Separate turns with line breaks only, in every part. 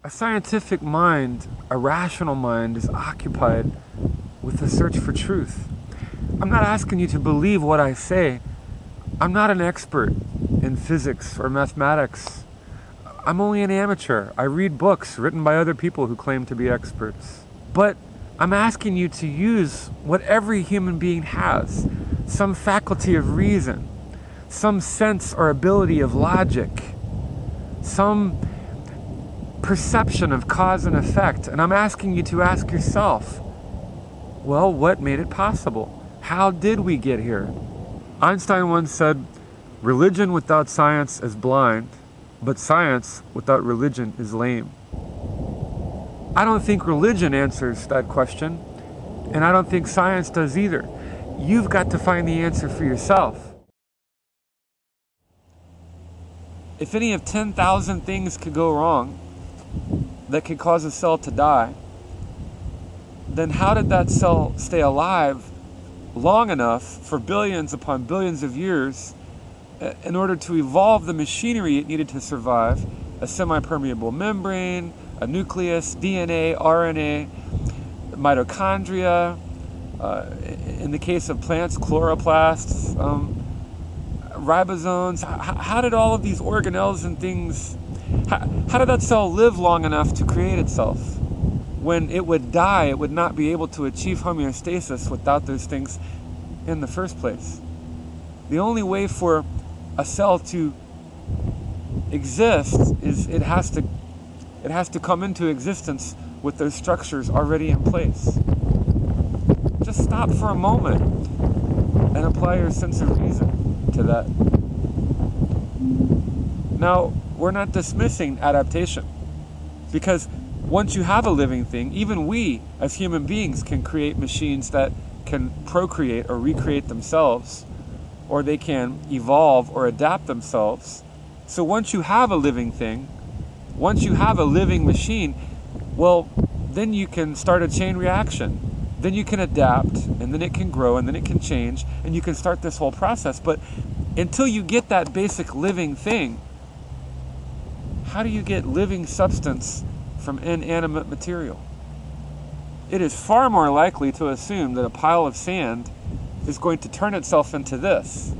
A scientific mind, a rational mind, is occupied with the search for truth. I'm not asking you to believe what I say. I'm not an expert in physics or mathematics. I'm only an amateur. I read books written by other people who claim to be experts. But I'm asking you to use what every human being has, some faculty of reason, some sense or ability of logic, some perception of cause and effect. And I'm asking you to ask yourself, well, what made it possible? How did we get here? Einstein once said, religion without science is blind, but science without religion is lame. I don't think religion answers that question, and I don't think science does either. You've got to find the answer for yourself. If any of 10,000 things could go wrong that could cause a cell to die, then how did that cell stay alive long enough for billions upon billions of years in order to evolve the machinery it needed to survive? A semi-permeable membrane, a nucleus, DNA, RNA, mitochondria, in the case of plants, chloroplasts, ribosomes. How did all of these organelles and things, how did that cell live long enough to create itself? When it would die, it would not be able to achieve homeostasis without those things in the first place. The only way for a cell to exist is it has to come into existence with those structures already in place. Just stop for a moment and apply your sense of reason to that. Now, we're not dismissing adaptation, because once you have a living thing, even we as human beings can create machines that can procreate or recreate themselves, or they can evolve or adapt themselves. So once you have a living thing, once you have a living machine, well, then you can start a chain reaction. Then you can adapt, and then it can grow, and then it can change, and you can start this whole process. But until you get that basic living thing, how do you get living substance from inanimate material? It is far more likely to assume that a pile of sand is going to turn itself into this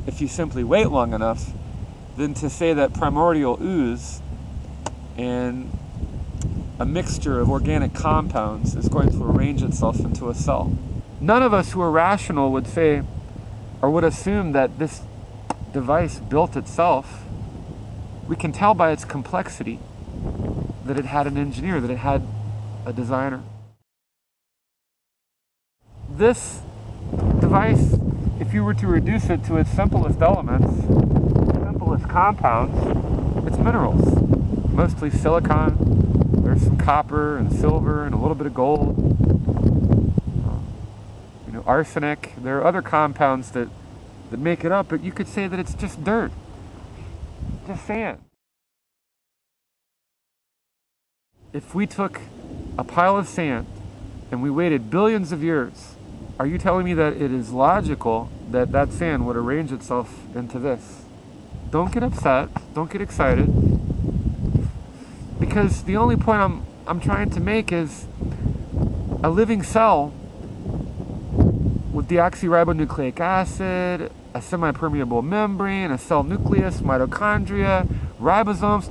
if you simply wait long enough, than to say that primordial ooze and a mixture of organic compounds is going to arrange itself into a cell. None of us who are rational would say or would assume that this device built itself. We can tell by its complexity that it had an engineer, that it had a designer. This device, if you were to reduce it to its simplest elements, simplest compounds, it's minerals. Mostly silicon. There's some copper and silver and a little bit of gold. Arsenic. There are other compounds that make it up, but you could say that it's just dirt. Just sand. If we took a pile of sand and we waited billions of years, are you telling me that it is logical that that sand would arrange itself into this? Don't get upset. Don't get excited. Because the only point I'm trying to make is a living cell with deoxyribonucleic acid, a semi-permeable membrane, a cell nucleus, mitochondria, ribosomes,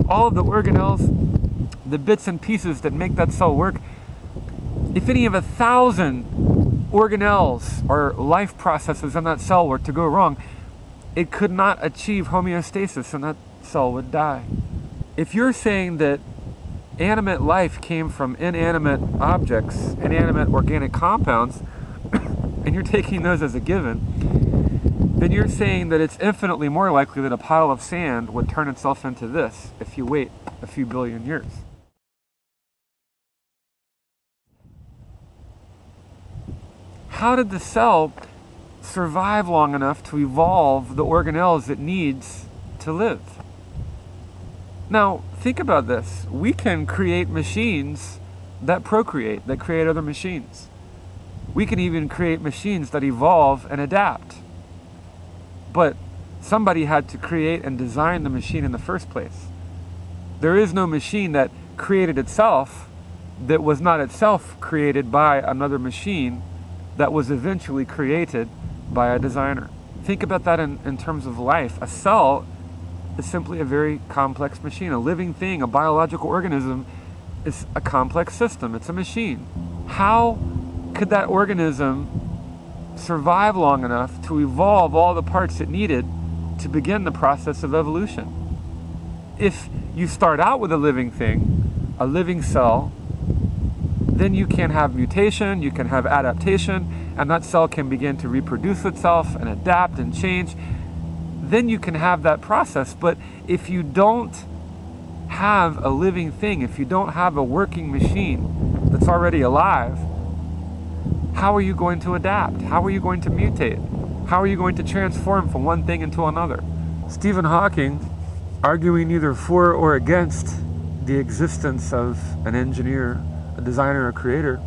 all of the organelles, the bits and pieces that make that cell work. If any of 1,000 organelles or life processes in that cell were to go wrong, it could not achieve homeostasis and that cell would die. If you're saying that animate life came from inanimate objects, inanimate organic compounds, and you're taking those as a given, then you're saying that it's infinitely more likely that a pile of sand would turn itself into this if you wait a few billion years. How did the cell survive long enough to evolve the organelles it needs to live? Now, think about this. We can create machines that procreate, that create other machines. We can even create machines that evolve and adapt. But somebody had to create and design the machine in the first place. There is no machine that created itself that was not itself created by another machine that was eventually created by a designer. Think about that in terms of life. A cell is simply a very complex machine. A living thing, a biological organism, is a complex system. It's a machine. How could that organism survive long enough to evolve all the parts it needed to begin the process of evolution? If you start out with a living thing, a living cell, then you can have mutation, you can have adaptation, and that cell can begin to reproduce itself and adapt and change. Then you can have that process. But if you don't have a living thing, if you don't have a working machine that's already alive, how are you going to adapt? How are you going to mutate? How are you going to transform from one thing into another? Stephen Hawking, arguing neither for or against the existence of an engineer, a designer, a creator,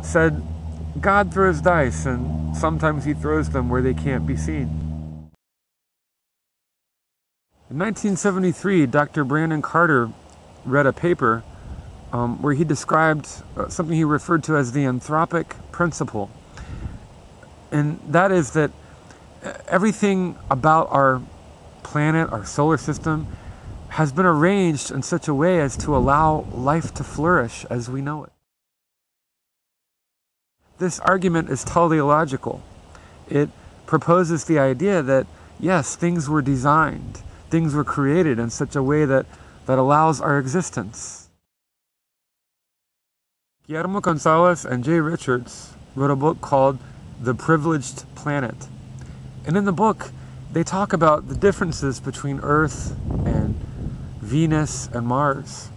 said, God throws dice, and sometimes he throws them where they can't be seen. In 1973, Dr. Brandon Carter read a paper where he described something he referred to as the Theanthropic Principle. And that is that everything about our planet, our solar system, has been arranged in such a way as to allow life to flourish as we know it. This argument is teleological. It proposes the idea that, yes, things were designed, things were created in such a way that allows our existence. Guillermo Gonzalez and Jay Richards wrote a book called The Privileged Planet. And in the book, they talk about the differences between Earth and Venus and Mars.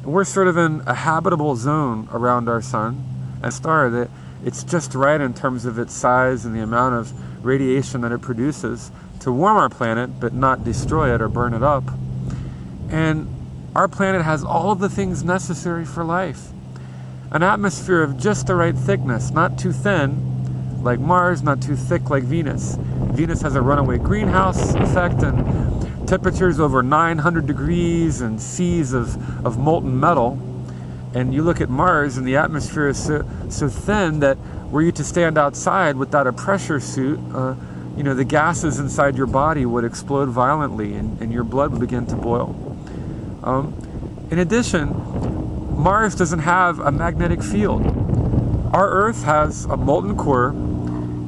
And we're sort of in a habitable zone around our sun, a star that it's just right in terms of its size and the amount of radiation that it produces to warm our planet, but not destroy it or burn it up. And our planet has all of the things necessary for life. An atmosphere of just the right thickness, not too thin like Mars, not too thick like Venus. Venus has a runaway greenhouse effect and temperatures over 900 degrees and seas of molten metal. And you look at Mars and the atmosphere is so thin that were you to stand outside without a pressure suit, the gases inside your body would explode violently and your blood would begin to boil. In addition, Mars doesn't have a magnetic field. Our Earth has a molten core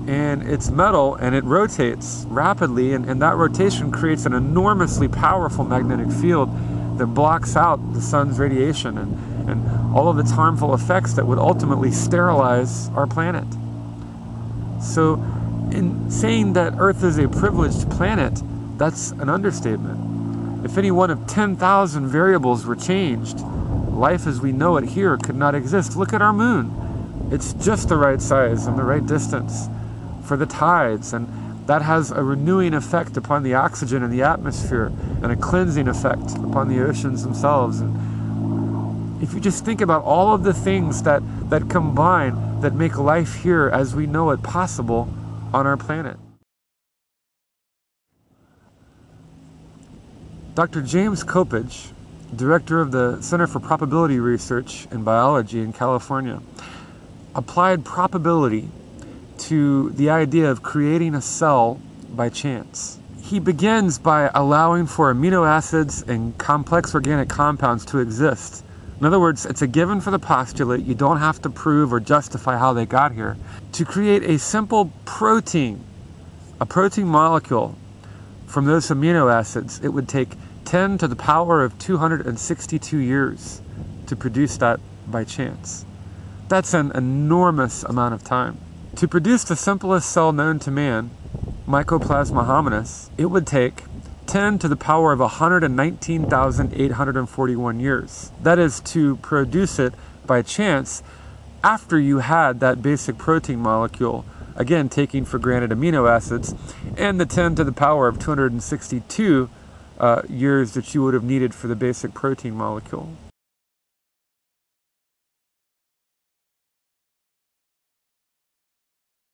and it's metal and it rotates rapidly, and that rotation creates an enormously powerful magnetic field that blocks out the sun's radiation and all of its harmful effects that would ultimately sterilize our planet. So in saying that Earth is a privileged planet, that's an understatement. If any one of 10,000 variables were changed, life as we know it here could not exist. Look at our moon. It's just the right size and the right distance for the tides, and that has a renewing effect upon the oxygen in the atmosphere and a cleansing effect upon the oceans themselves. And if you just think about all of the things that combine, that make life here as we know it possible on our planet. Dr. James Coppage, director of the Center for Probability Research in Biology in California, applied probability to the idea of creating a cell by chance. He begins by allowing for amino acids and complex organic compounds to exist. In other words, it's a given for the postulate. You don't have to prove or justify how they got here. To create a simple protein, a protein molecule from those amino acids, it would take 10 to the power of 262 years to produce that by chance. That's an enormous amount of time. To produce the simplest cell known to man, Mycoplasma hominis, it would take 10 to the power of 119,841 years. That is to produce it by chance after you had that basic protein molecule, again taking for granted amino acids, and the 10 to the power of 262 years that you would have needed for the basic protein molecule.